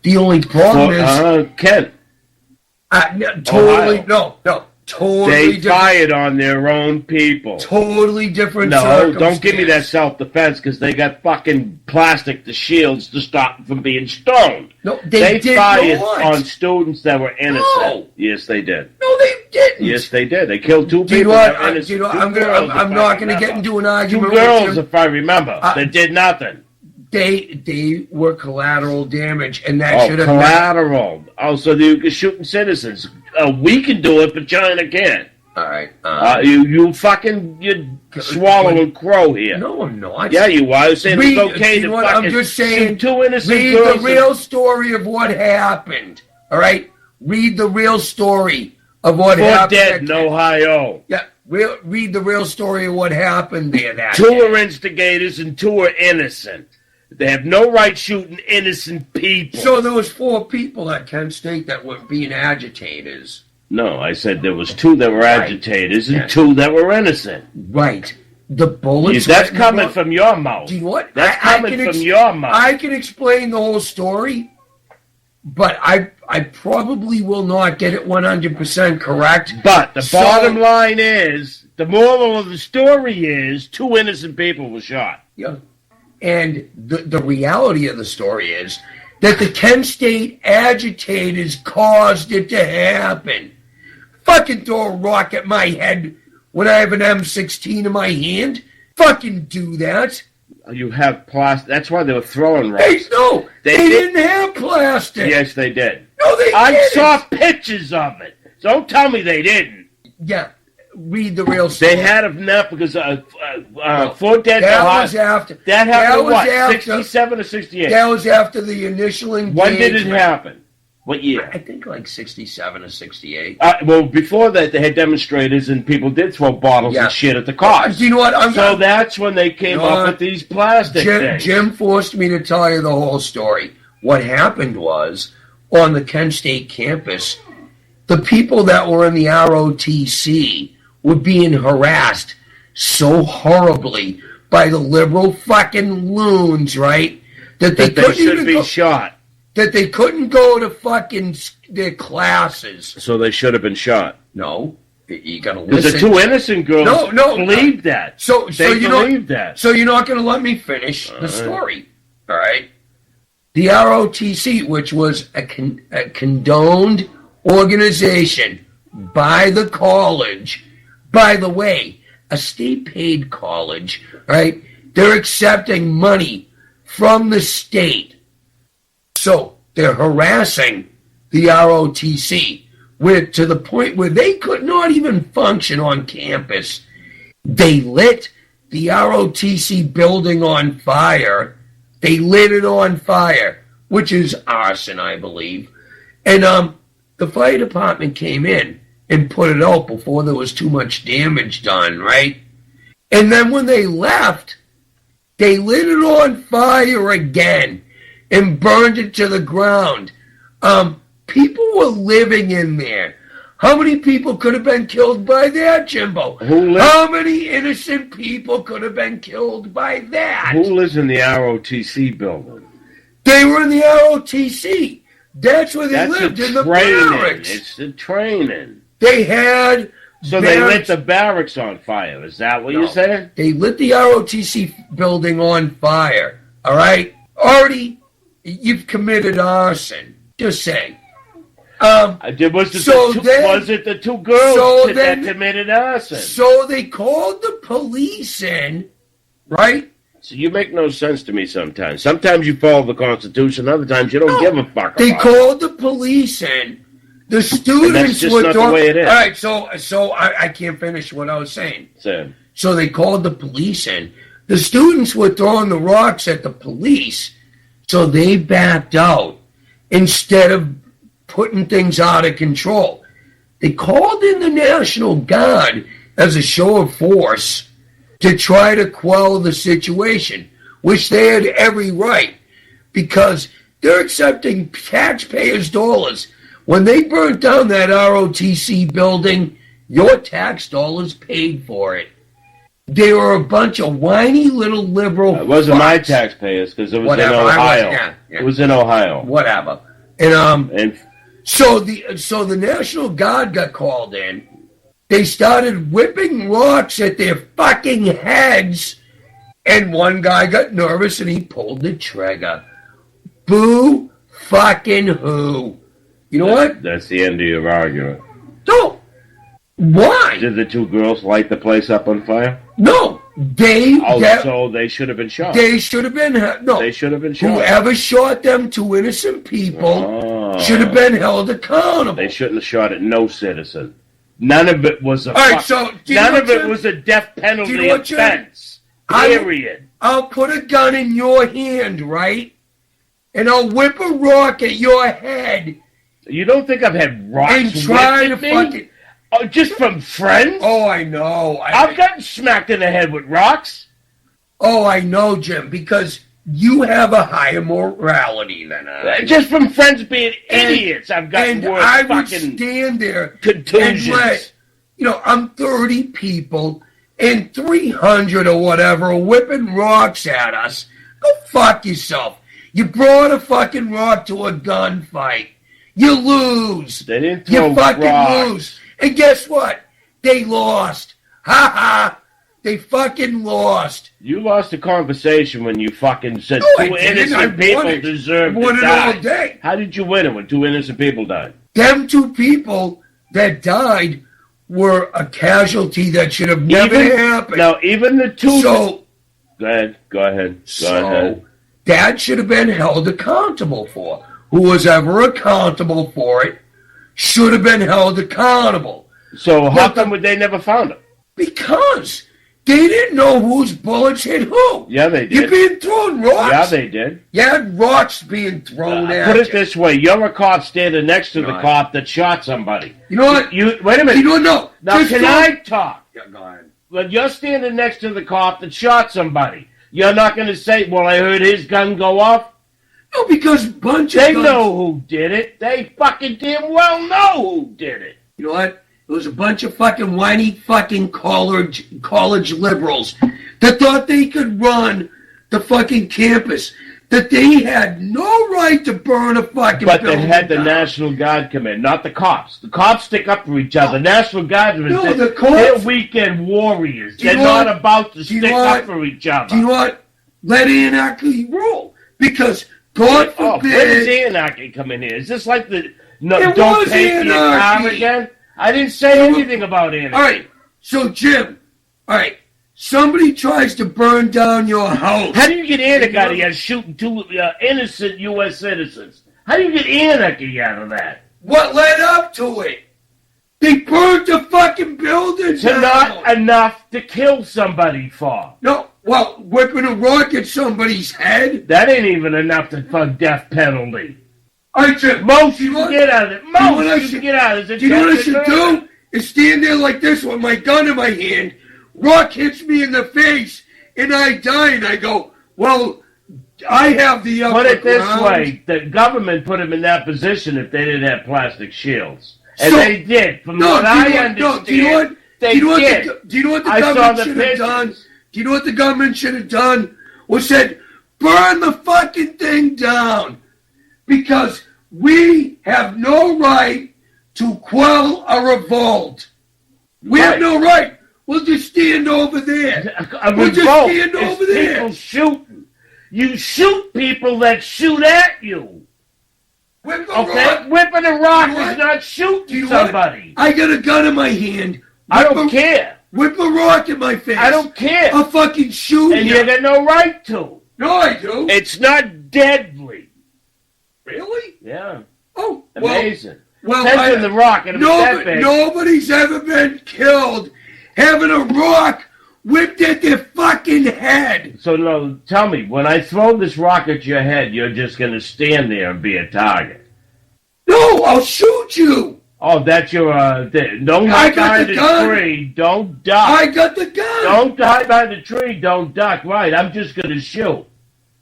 The only problem is Kent. Totally Ohio. No. Totally they fired on their own people. Totally different. No, don't give me that self-defense because they got fucking plastic the shields to stop them from being stoned. No, they did fired not. on students that were innocent. No. Yes, they did. No, they didn't. Yes, they did. They killed two people. You know what? I'm not going to get into an argument. Two girls, if I remember, that did nothing. They were collateral damage, and that should have collateral. So you're shooting citizens. We can do it, but China can't. All right. You're swallowing crow here. No, I'm not. Yeah, you are. Saying it's okay to I'm just saying. Two innocent read girls. The real story of what happened. All right. Read the real story of what happened. Dead in Ohio. Yeah. Read the real story of what happened there. Two are instigators and two are innocent. They have no right shooting innocent people. So there was 4 people at Kent State that were being agitators. No, I said there was 2 that were agitators and 2 that were innocent. Right. The bullets. That's coming from your mouth. Do you know what? That's coming from your mouth. I can explain the whole story, but I probably will not get it 100% correct. But the bottom line is, the moral of the story is, 2 innocent people were shot. Yeah. And the reality of the story is that the Kent State agitators caused it to happen. Fucking throw a rock at my head when I have an M16 in my hand. Fucking do that. You have plastic. That's why they were throwing rocks. They didn't have plastic. Yes, they did. No, they didn't. I saw pictures of it. Don't tell me they didn't. Yeah. Read the real story. They had enough because Fort Dead. That was after. That happened what? 67 or 68? That was after the initial engagement. When did it happen? What year? I think like 67 or 68. Well, before that, they had demonstrators and people did throw bottles and shit at the cars. Do you know what? So that's when they came up with these plastic things. Jim forced me to tell you the whole story. What happened was, on the Kent State campus, the people that were in the ROTC were being harassed so horribly by the liberal fucking loons, right? That they should be shot. That they couldn't go to fucking their classes. So they should have been shot. No. You gotta listen. The 2 innocent girls believed that. So you believed that. So you're not gonna let me finish the story. All right? The ROTC, which was a condoned organization by the college. By the way, a state-paid college, right? They're accepting money from the state. So they're harassing the ROTC to the point where they could not even function on campus. They lit the ROTC building on fire. They lit it on fire, which is arson, I believe. And the fire department came in and put it out before there was too much damage done, right? And then when they left, they lit it on fire again and burned it to the ground. People were living in there. How many people could have been killed by that, Jimbo? How many innocent people could have been killed by that? Who lives in the ROTC building? They were in the ROTC. That's where they lived, in the barracks. It's the training. They had... So they lit the barracks on fire. Is that what you're saying? They lit the ROTC building on fire. All right? Already, you've committed arson. Just saying. Was it the 2 girls that committed arson? So they called the police in, right? So you make no sense to me sometimes. Sometimes you follow the Constitution, other times you don't give a fuck. They called the police in. The students that's just not the way it is. All right, so I can't finish what I was saying. So they called the police in. The students were throwing the rocks at the police, so they backed out instead of putting things out of control. They called in the National Guard as a show of force to try to quell the situation, which they had every right, because they're accepting taxpayers' dollars. When they burnt down that ROTC building, your tax dollars paid for it. They were a bunch of whiny little liberal It wasn't my taxpayers because it was in Ohio. It was in Ohio. Whatever. And so the National Guard got called in. They started whipping rocks at their fucking heads, and one guy got nervous and he pulled the trigger. Boo fucking who? You know what? That's the end of your argument. No. Why? Did the two girls light the place up on fire? No. So they should have been shot. They should have been... No. They should have been shot. Whoever shot them, two innocent people, should have been held accountable. They shouldn't have shot at no citizen. None of it was a... None of it was a death penalty offense. Period. I'll put a gun in your hand, right? And I'll whip a rock at your head. You don't think I've had rocks and try to fucking... Oh, just from friends? Oh, I know. I've gotten smacked in the head with rocks. Oh, I know, Jim, because you have a higher morality than I. Just from friends being idiots, I've gotten worse I would fucking stand there contusions. And let, I'm 30 people and 300 or whatever are whipping rocks at us. Go fuck yourself. You brought a fucking rock to a gunfight. You lose. They didn't throw You fucking rocks. lose. And guess what? They lost. Ha ha. They fucking lost. You lost a conversation when you fucking said No, two innocent people deserve to die. All day. How did you win it when two innocent people died? Them two people that died were a casualty that should have never happened. Now, even the two... So... Go ahead. Go ahead. That should have been held accountable for. Who was ever accountable for it should have been held accountable. So how come they never found him? Because they didn't know whose bullets hit who. Yeah, they did. You're being thrown rocks. Yeah, they did. You had rocks being thrown at you. Put it this way. You're a cop standing next to the cop that shot somebody. You know what? Wait a minute. You don't know. Now, can I talk? Yeah, go ahead. When you're standing next to the cop that shot somebody, you're not going to say, well, I heard his gun go off? No, because They know who did it. They fucking damn well know who did it. You know what? It was a bunch of fucking whiny fucking college liberals that thought they could run the fucking campus, that they had no right to burn a fucking But building they had the down. National Guard come in, not the cops. The cops stick up for each other. The National Guard, the cops, they're weekend warriors. They're not about to stick up for each other. Do you know what? Let anarchy rule. Because, God forbid... where does anarchy come in here? Is this like the... No, it don't was pay for your car again? I didn't say anything about anarchy. All right, so Jim, somebody tries to burn down your house. How do you get anarchy out of here shooting two innocent U.S. citizens? How do you get anarchy out of that? What led up to it? They burned the fucking building down. Not enough to kill somebody for. No, well, whipping a rock at somebody's head? That ain't even enough to fuck death penalty. All right, Jim. Most you can get out of it. Most you can get out of it. Do you know what I should do? Is stand there like this with my gun in my hand. Rock hits me in the face, and I die, and I go, well, I have the upper Put it this ground. way. The government put them in that position if they didn't have plastic shields. And they did. From what I understand, do you know what? they did. Do you know what the government should have done? Do you know what the government should have done? Was said, burn the fucking thing down. Because we have no right to quell a revolt. We have no right. We'll just stand over there. We'll just stand over there. People shooting. You shoot people that shoot at you. Whip a rock. Whipping a rock is not shooting somebody. I got a gun in my hand. I don't care. Whip a rock in my face. I don't care. I'll fucking shoot and you. And you got no right to. No, I do. It's not deadly. Really? Yeah. Oh, amazing. Well, the rock and nobody's ever been killed having a rock whipped at their fucking head. So, no, tell me, when I throw this rock at your head, you're just going to stand there and be a target? No, I'll shoot you. Oh, that's your, don't hide behind the tree, don't duck. I got the gun. Don't hide behind the tree, don't duck. Right, I'm just going to shoot.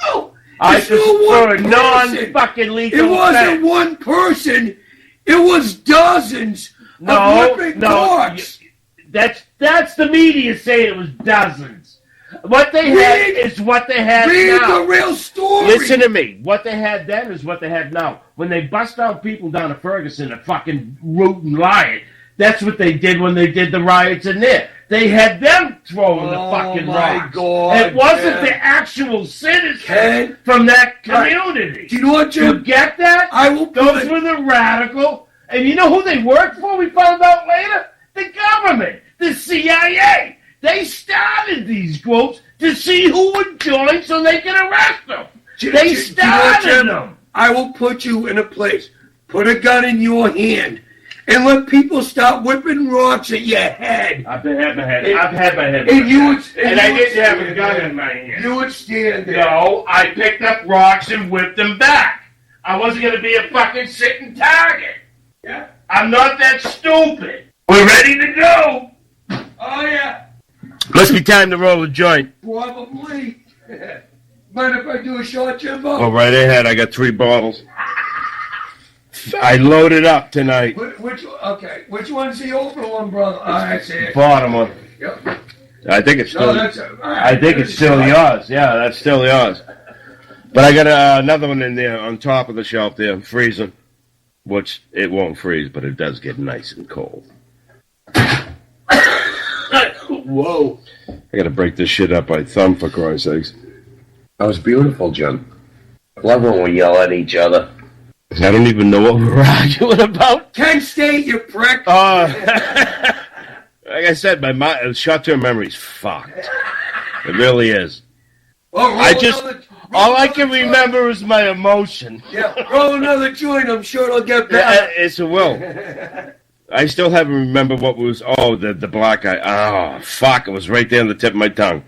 No. I prefer a non-fucking lethal It wasn't one person. It was dozens of whipping rocks. That's the media saying it was dozens. What they had is what they have Read now. the real story. Listen to me. What they had then is what they have now. When they bust out people down to Ferguson and fucking root and riot, that's what they did when they did the riots in there. They had them throwing the fucking rocks. God, it wasn't Ken. the actual citizens Ken. from that community. Do you know what, Jim? You get that? I will put Those were the radical. And you know who they worked for? We found out later? The government. The CIA. They started these groups to see who would join so they could arrest them. They started them. I will put you in a place. Put a gun in your hand and let people start whipping rocks at your head. I've had my head. I've had my head. And I didn't have a gun in my hand. You would stand there. No, I picked up rocks and whipped them back. I wasn't going to be a fucking sitting target. Yeah. I'm not that stupid. We're ready to go. Oh, yeah. Must be time to roll a joint. Probably. Mind if I do a shot, Jimbo? Oh, right ahead. I got 3 bottles. I loaded up tonight. Which one's the open one, brother? I see it. Bottom one. Yep. I think it's still. I think it's still yours. Yeah, that's still yours. But I got another one in there on top of the shelf there, freezing. Which it won't freeze, but it does get nice and cold. Whoa. I gotta break this shit up by thumb, for Christ's sakes. That was beautiful, Jim. I love when we yell at each other. I don't even know what we're arguing about. Kent State, you prick. Like I said, my short-term memory's fucked. It really is. Well, all I can remember is my emotion. Yeah, roll another joint. I'm sure it'll get better. It's a will. I still haven't remembered what was. Oh, the black eye. Oh, fuck! It was right there on the tip of my tongue.